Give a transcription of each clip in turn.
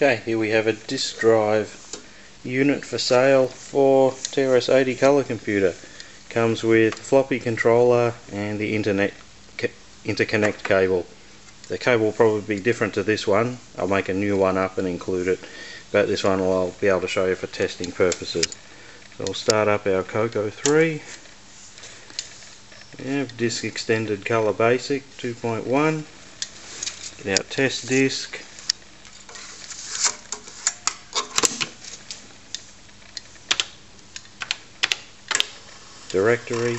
Okay, here we have a disk drive unit for sale for TRS-80 color computer. Comes with floppy controller and the interconnect cable. The cable will probably be different to this one. I'll make a new one up and include it, but this one I'll be able to show you for testing purposes. So we'll start up our Coco 3. We have disk extended color basic 2.1. Get our test disk. Directory.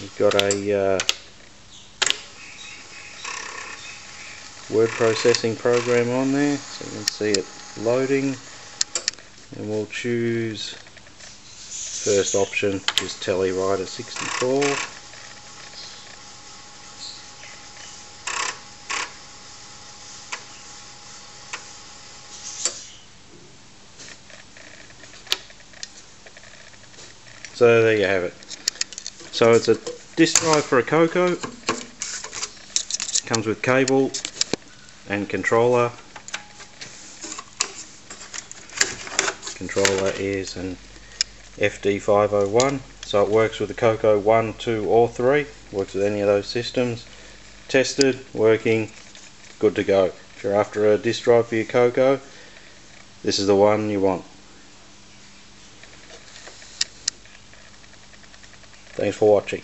We've got a word processing program on there, so you can see it loading, and we'll choose first option, which is Telewriter 64. So there you have it. So it's a disk drive for a Coco. Comes with cable and controller. Controller is an FD501, so it works with the Coco 1, 2 or 3. Works with any of those systems. Tested, working, good to go. If you're after a disk drive for your Coco, this is the one you want. Thanks for watching.